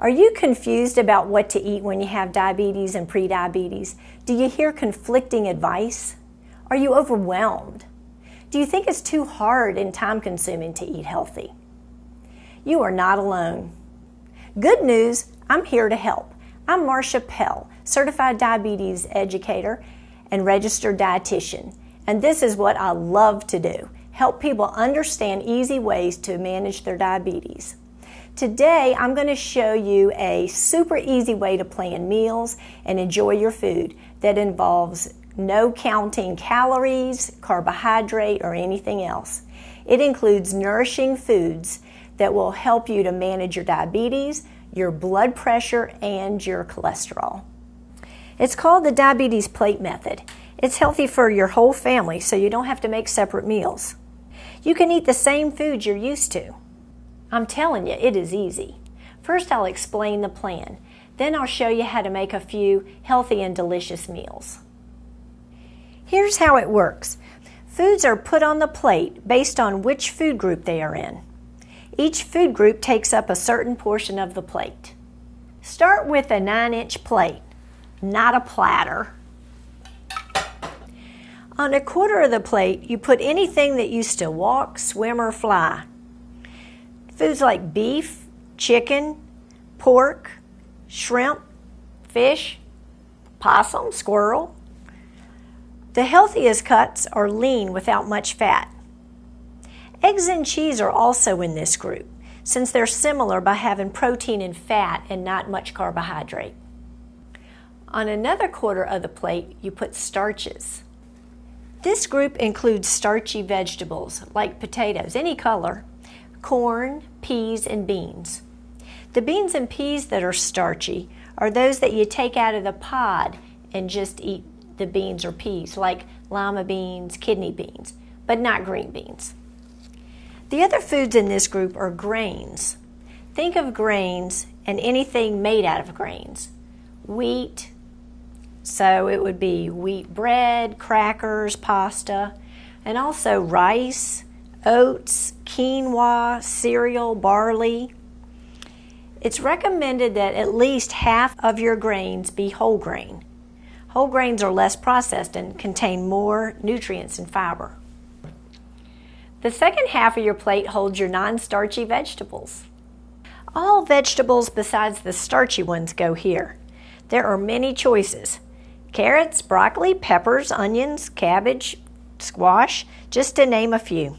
Are you confused about what to eat when you have diabetes and prediabetes? Do you hear conflicting advice? Are you overwhelmed? Do you think it's too hard and time-consuming to eat healthy? You are not alone. Good news, I'm here to help. I'm Marcia Pell, certified diabetes educator and registered dietitian, and this is what I love to do, help people understand easy ways to manage their diabetes. Today, I'm going to show you a super easy way to plan meals and enjoy your food that involves no counting calories, carbohydrate, or anything else. It includes nourishing foods that will help you to manage your diabetes, your blood pressure, and your cholesterol. It's called the Diabetes Plate Method. It's healthy for your whole family, so you don't have to make separate meals. You can eat the same foods you're used to. I'm telling you, it is easy. First, I'll explain the plan. Then I'll show you how to make a few healthy and delicious meals. Here's how it works. Foods are put on the plate based on which food group they are in. Each food group takes up a certain portion of the plate. Start with a 9-inch plate, not a platter. On a quarter of the plate, you put anything that used to walk, swim, or fly. Foods like beef, chicken, pork, shrimp, fish, possum, squirrel. The healthiest cuts are lean without much fat. Eggs and cheese are also in this group, since they're similar by having protein and fat and not much carbohydrate. On another quarter of the plate, you put starches. This group includes starchy vegetables like potatoes, any color, corn, peas, and beans. The beans and peas that are starchy are those that you take out of the pod and just eat the beans or peas, like lima beans, kidney beans, but not green beans. The other foods in this group are grains. Think of grains and anything made out of grains. Wheat, so it would be wheat bread, crackers, pasta, and also rice, oats, quinoa, cereal, barley. It's recommended that at least half of your grains be whole grain. Whole grains are less processed and contain more nutrients and fiber. The second half of your plate holds your non-starchy vegetables. All vegetables besides the starchy ones go here. There are many choices: carrots, broccoli, peppers, onions, cabbage, squash, just to name a few.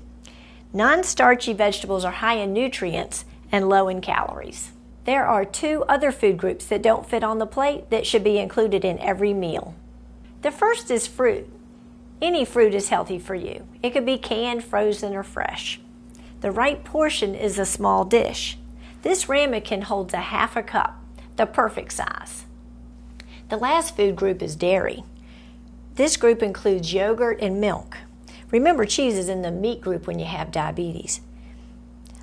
Non-starchy vegetables are high in nutrients and low in calories. There are two other food groups that don't fit on the plate that should be included in every meal. The first is fruit. Any fruit is healthy for you. It could be canned, frozen, or fresh. The right portion is a small dish. This ramekin holds a half a cup, the perfect size. The last food group is dairy. This group includes yogurt and milk. Remember, cheese is in the meat group when you have diabetes.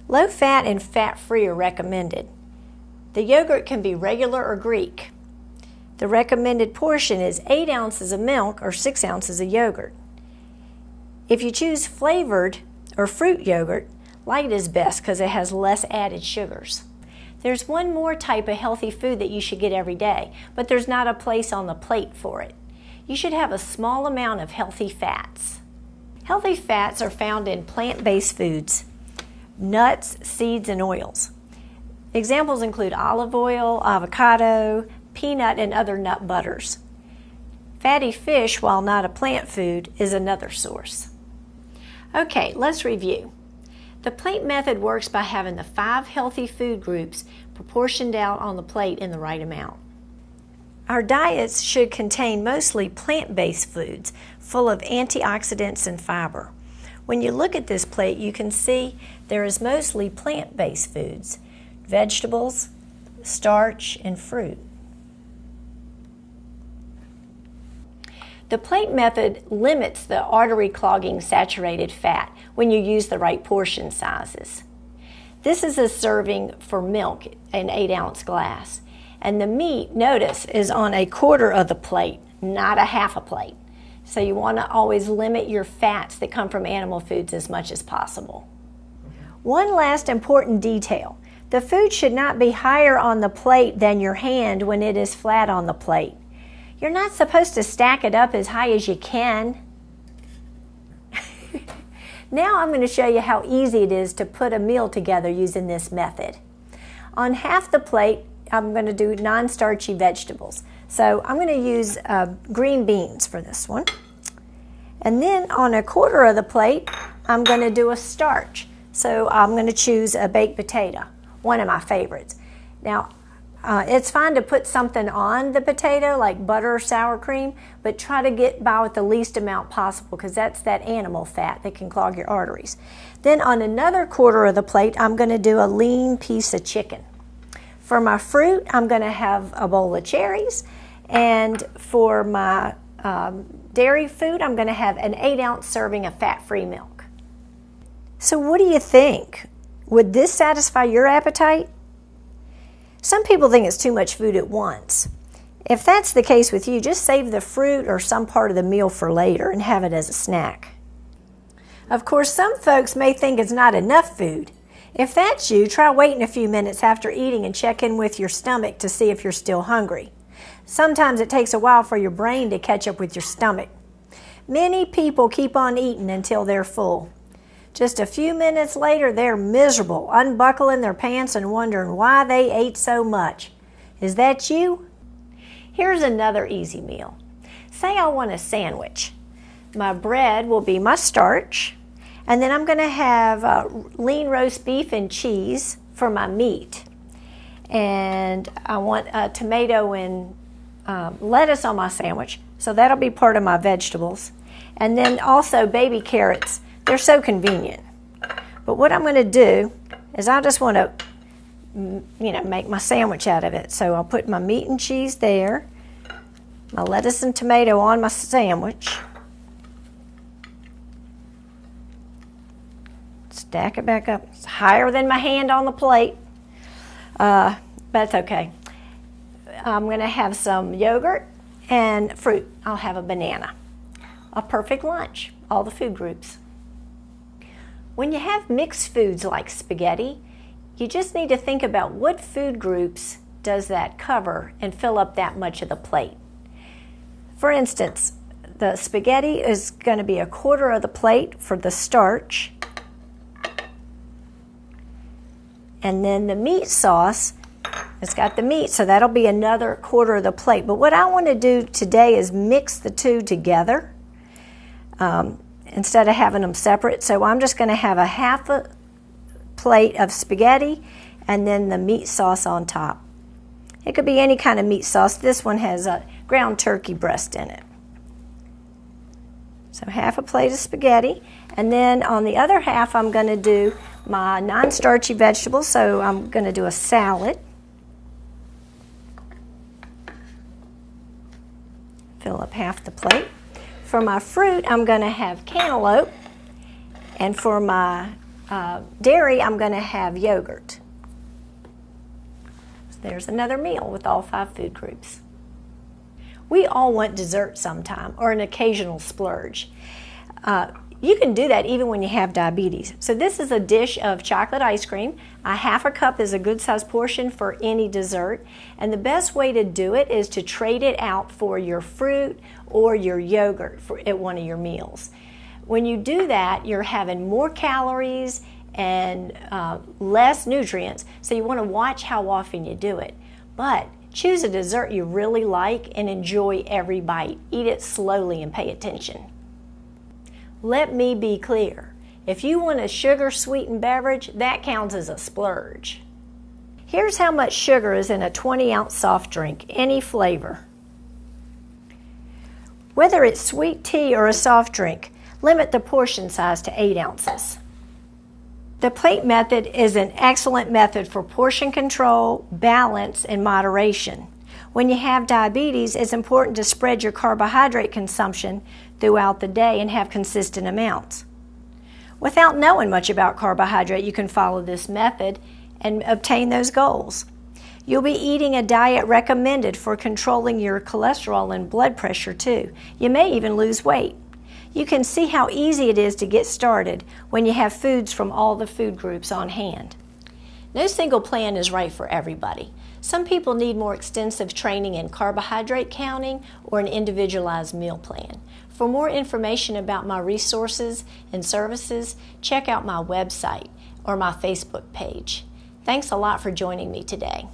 Low fat and fat-free are recommended. The yogurt can be regular or Greek. The recommended portion is 8 ounces of milk or 6 ounces of yogurt. If you choose flavored or fruit yogurt, light is best because it has less added sugars. There's one more type of healthy food that you should get every day, but there's not a place on the plate for it. You should have a small amount of healthy fats. Healthy fats are found in plant-based foods, nuts, seeds, and oils. Examples include olive oil, avocado, peanut, and other nut butters. Fatty fish, while not a plant food, is another source. Okay, let's review. The plate method works by having the 5 healthy food groups proportioned out on the plate in the right amount. Our diets should contain mostly plant-based foods full of antioxidants and fiber. When you look at this plate, you can see there is mostly plant-based foods, vegetables, starch, and fruit. The plate method limits the artery clogging saturated fat when you use the right portion sizes. This is a serving for milk, an 8-ounce glass. And the meat, notice, is on a quarter of the plate, not a half a plate. So you want to always limit your fats that come from animal foods as much as possible. One last important detail. The food should not be higher on the plate than your hand when it is flat on the plate. You're not supposed to stack it up as high as you can. Now I'm going to show you how easy it is to put a meal together using this method. On half the plate, I'm going to do non-starchy vegetables. So I'm going to use green beans for this one. And then on a quarter of the plate, I'm going to do a starch. So I'm going to choose a baked potato, one of my favorites. Now, it's fine to put something on the potato, like butter or sour cream, but try to get by with the least amount possible, because that's that animal fat that can clog your arteries. Then on another quarter of the plate, I'm going to do a lean piece of chicken. For my fruit, I'm going to have a bowl of cherries, and for my dairy food, I'm going to have an 8-ounce serving of fat-free milk. So what do you think? Would this satisfy your appetite? Some people think it's too much food at once. If that's the case with you, just save the fruit or some part of the meal for later and have it as a snack. Of course, some folks may think it's not enough food. If that's you, try waiting a few minutes after eating and check in with your stomach to see if you're still hungry. Sometimes it takes a while for your brain to catch up with your stomach. Many people keep on eating until they're full. Just a few minutes later, they're miserable, unbuckling their pants and wondering why they ate so much. Is that you? Here's another easy meal. Say I want a sandwich. My bread will be my starch, and then I'm going to have lean roast beef and cheese for my meat. And I want a tomato and lettuce on my sandwich, so that'll be part of my vegetables. And then also baby carrots. They're so convenient. But what I'm going to do is I just want to, make my sandwich out of it. So I'll put my meat and cheese there, my lettuce and tomato on my sandwich. Stack it back up. It's higher than my hand on the plate. That's okay. I'm going to have some yogurt and fruit. I'll have a banana. A perfect lunch, all the food groups. When you have mixed foods like spaghetti, you just need to think about what food groups does that cover and fill up that much of the plate. For instance, the spaghetti is going to be a quarter of the plate for the starch. And then the meat sauce, it's got the meat, so that'll be another quarter of the plate. But what I want to do today is mix the two together instead of having them separate. So I'm just going to have a half a plate of spaghetti and then the meat sauce on top. It could be any kind of meat sauce. This one has a ground turkey breast in it. So half a plate of spaghetti, and then on the other half I'm going to do my non-starchy vegetables. So I'm going to do a salad. Fill up half the plate. For my fruit, I'm going to have cantaloupe, and for my dairy, I'm going to have yogurt. So there's another meal with all 5 food groups. We all want dessert sometime, or an occasional splurge. You can do that even when you have diabetes. So this is a dish of chocolate ice cream. A half a cup is a good sized portion for any dessert. And the best way to do it is to trade it out for your fruit or your yogurt at one of your meals. When you do that, you're having more calories and less nutrients. So you want to watch how often you do it. But choose a dessert you really like and enjoy every bite. Eat it slowly and pay attention. Let me be clear. If you want a sugar-sweetened beverage, that counts as a splurge. Here's how much sugar is in a 20-ounce soft drink, any flavor. Whether it's sweet tea or a soft drink, limit the portion size to 8 ounces. The plate method is an excellent method for portion control, balance, and moderation. When you have diabetes, it's important to spread your carbohydrate consumption throughout the day and have consistent amounts. Without knowing much about carbohydrate, you can follow this method and obtain those goals. You'll be eating a diet recommended for controlling your cholesterol and blood pressure too. You may even lose weight. You can see how easy it is to get started when you have foods from all the food groups on hand. No single plan is right for everybody. Some people need more extensive training in carbohydrate counting or an individualized meal plan. For more information about my resources and services, check out my website or my Facebook page. Thanks a lot for joining me today.